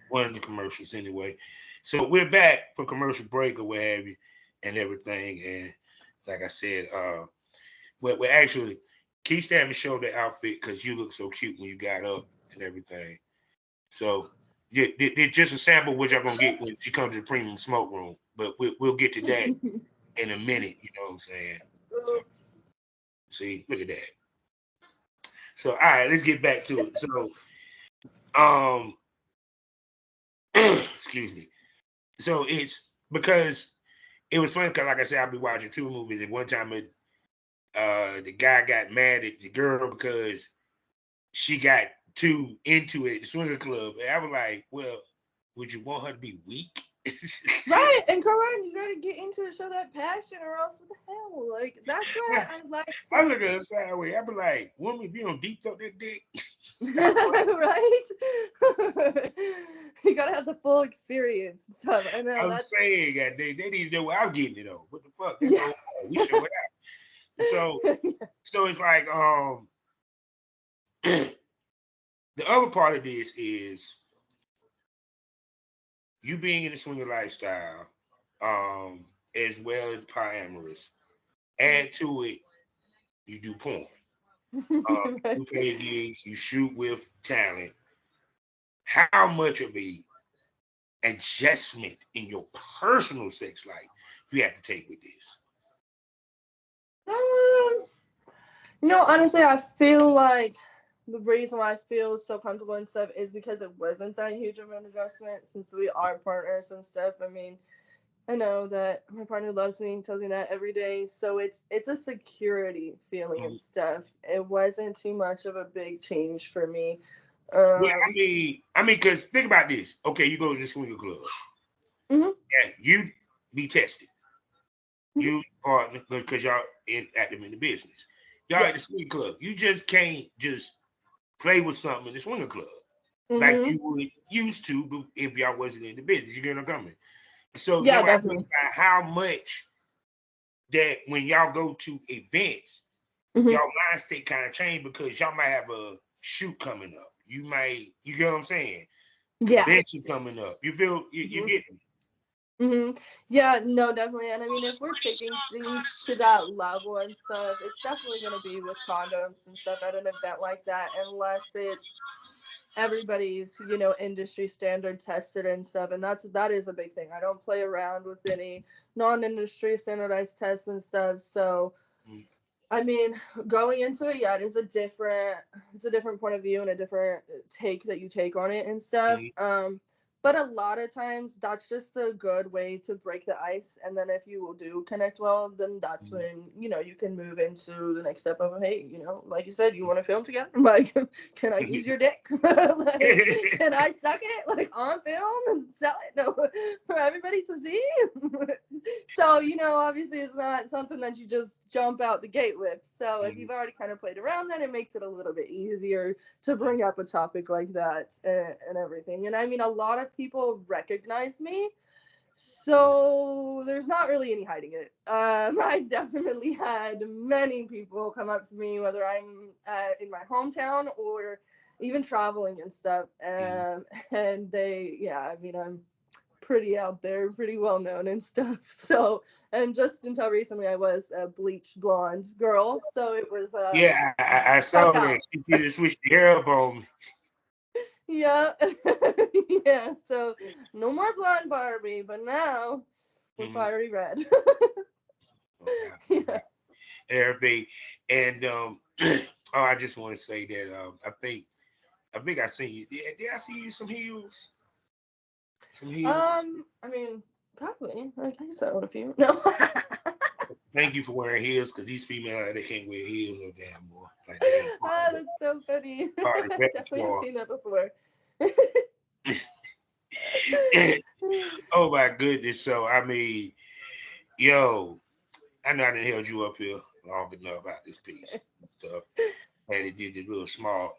Speaker 2: one of the commercials anyway. So we're back from commercial break or what have you and everything. And like I said, we're actually Keith Stanley showed the outfit because you look so cute when you got up and everything. So yeah, just a sample which I'm gonna get when she comes to the premium smoke room. But we'll get to that in a minute. You know what I'm saying? So
Speaker 1: Oops.
Speaker 2: see, look at that. So all right, let's get back to it. So um, excuse me. So it's because it was funny because, like I said, I'll be watching two movies. And one time, the guy got mad at the girl because she got too into it at the swinger club. And I was like, well, would you want her to be weak?
Speaker 1: Right, and come on, you gotta get into it, show that passion, or else what the hell? Like that's why I like
Speaker 2: I
Speaker 1: to,
Speaker 2: look at her sideways. I be like, woman, if you don't deep throat that dick, stop playing.
Speaker 1: right? You gotta have the full experience and stuff. I know
Speaker 2: I'm
Speaker 1: that's
Speaker 2: saying, God, they need to know where I'm getting it on. What the fuck? That's
Speaker 1: yeah.
Speaker 2: all. We show it out. So it's like the other part of this is you being in the swinger lifestyle, as well as polyamorous. Add to it, you do porn.
Speaker 1: Right.
Speaker 2: You pay gigs, you shoot with talent. How much of a adjustment in your personal sex life you have to take with this?
Speaker 1: Um, honestly, I feel like the reason why I feel so comfortable and stuff is because it wasn't that huge of an adjustment since we are partners and stuff. I mean, I know that my partner loves me and tells me that every day, so it's a security feeling and
Speaker 2: Mhm.
Speaker 1: stuff. It wasn't too much of a big change for me.
Speaker 2: Yeah,
Speaker 1: Um,
Speaker 2: because think about this. Okay, you go to the swinger club.
Speaker 1: mhm,
Speaker 2: Yeah, you be tested.
Speaker 1: mhm.
Speaker 2: You partner because y'all active in the business. Y'all at the
Speaker 1: Yes.
Speaker 2: swinger club. You just can't just play with something in the swinger club like
Speaker 1: Mhm.
Speaker 2: you would used to if y'all wasn't in the business. You get what I'm coming. So
Speaker 1: Yeah,
Speaker 2: that's why I think
Speaker 1: definitely.
Speaker 2: about how much that when y'all go to events,
Speaker 1: Mhm.
Speaker 2: y'all mind state kind of change because y'all might have a shoot coming up. You get what I'm saying?
Speaker 1: Yeah.
Speaker 2: Convention coming up. You feel you
Speaker 1: Mhm.
Speaker 2: get me?
Speaker 1: Mhm. Yeah, no, definitely. And I mean, if we're taking things to that level and stuff, it's definitely going to be with condoms and stuff at an event like that, unless it's everybody's, industry standard tested and stuff. And that is a big thing. I don't play around with any non-industry standardized tests and stuff. So,
Speaker 2: Mm-hmm.
Speaker 1: I mean, going into it, yeah, it's a different point of view and a different take that you take on it and stuff. But a lot of times that's just a good way to break the ice. And then if you do connect well, then that's
Speaker 2: Mm-hmm.
Speaker 1: when, you can move into the next step of, hey, like you said, you want to film together? Like, can I use your dick? Like, can I suck it like on film and sell it? No, for everybody to see. So, obviously it's not something that you just jump out the gate with. So if you've already kind of played around, then it makes it a little bit easier to bring up a topic like that and everything. And I mean, a lot of people recognize me. So there's not really any hiding it. I definitely had many people come up to me, whether I'm in my hometown or even traveling and stuff. And they, yeah, I mean, I'm pretty out there, pretty well known and stuff. So, and just until recently, I was a bleach blonde girl. So it was
Speaker 2: Yeah, I saw
Speaker 1: tough
Speaker 2: that.
Speaker 1: out.
Speaker 2: She did a switch the hair up on me.
Speaker 1: Yeah, yeah. So no more blonde Barbie, but now we're
Speaker 2: Mhm.
Speaker 1: fiery red.
Speaker 2: No doubt, no
Speaker 1: Yeah.
Speaker 2: doubt. Everything. And oh, I just want to say that I think I seen you. Did I see you some heels? Some heels.
Speaker 1: I mean, probably. I guess I own a few. No.
Speaker 2: Thank you for wearing heels because these females they can't wear heels no damn more. Like they ain't
Speaker 1: Ah, that's so funny.
Speaker 2: part of the
Speaker 1: Definitely have
Speaker 2: repertoire.
Speaker 1: seen that before.
Speaker 2: Oh my goodness. So I mean, yo, I know I didn't held you up here long enough about this piece and stuff. And it did the little small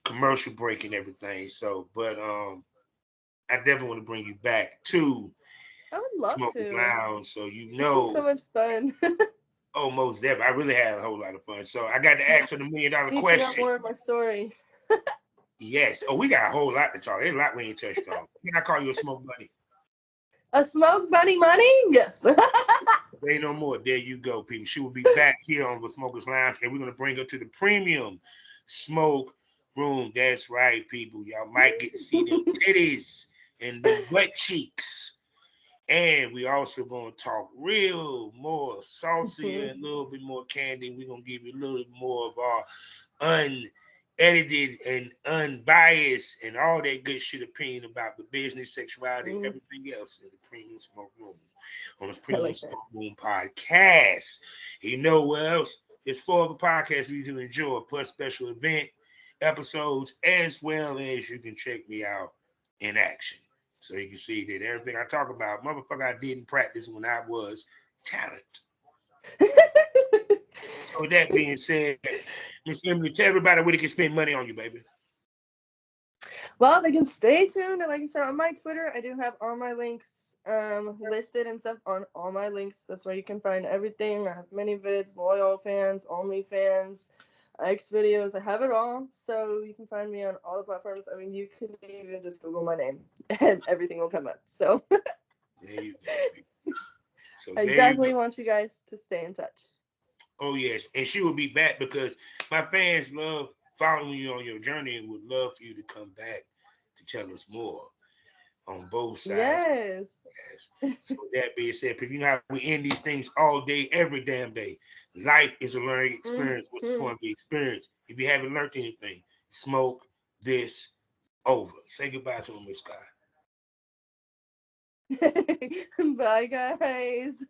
Speaker 2: commercial break and everything. So, but I definitely want to bring you back to
Speaker 1: I would love
Speaker 2: Smoker's
Speaker 1: to.
Speaker 2: Lounge so you
Speaker 1: It's been so
Speaker 2: know.
Speaker 1: much fun.
Speaker 2: Oh, most definitely. I really had a whole lot of fun. So I got to ask her the $1 million
Speaker 1: Need to know
Speaker 2: question.
Speaker 1: more of my story.
Speaker 2: Yes. Oh, we got a whole lot to talk. There's a lot we ain't touched on. Can I call you a smoke buddy?
Speaker 1: A smoke bunny money? Yes.
Speaker 2: Say no more. There you go, people. She will be back here on the Smokers Lounge, and we're gonna bring her to the premium smoke room. That's right, people. Y'all might get to see them titties and them butt cheeks. And we also gonna talk real more saucy and a little bit more candy. We're gonna give you a little more of our unedited and unbiased and all that good shit opinion about the business, sexuality, and everything else in the Premium Smoke Room on this
Speaker 1: I
Speaker 2: Premium
Speaker 1: like that.
Speaker 2: Smoke Room podcast. You know what else? It's four other podcasts for you to enjoy, plus special event episodes, as well as you can check me out in action. So you can see that everything I talk about, motherfucker, I didn't practice when I was talent. So with that being said, Miss Emily, tell everybody where they can spend money on you, baby.
Speaker 1: Well, they can stay tuned. And like I said, on my Twitter, I do have all my links listed and stuff on all my links. That's where you can find everything. I have mini vids, loyal fans, only fans, X videos. I have it all. So you can find me on all the platforms. I mean, you can even just Google my name and everything will come up. So
Speaker 2: There you go, baby. So
Speaker 1: I
Speaker 2: there you go.
Speaker 1: definitely want you guys to stay in touch.
Speaker 2: Oh yes, and she will be back because my fans love following you on your journey and would love for you to come back to tell us more on both sides.
Speaker 1: Yes.
Speaker 2: Yes. So with that being said, because you know how we end these things all day, every damn day. Life is a learning experience. What's the
Speaker 1: Mhm.
Speaker 2: point of the experience? If you haven't learned anything, smoke this over. Say goodbye to him, Miss Sky.
Speaker 1: Bye, guys.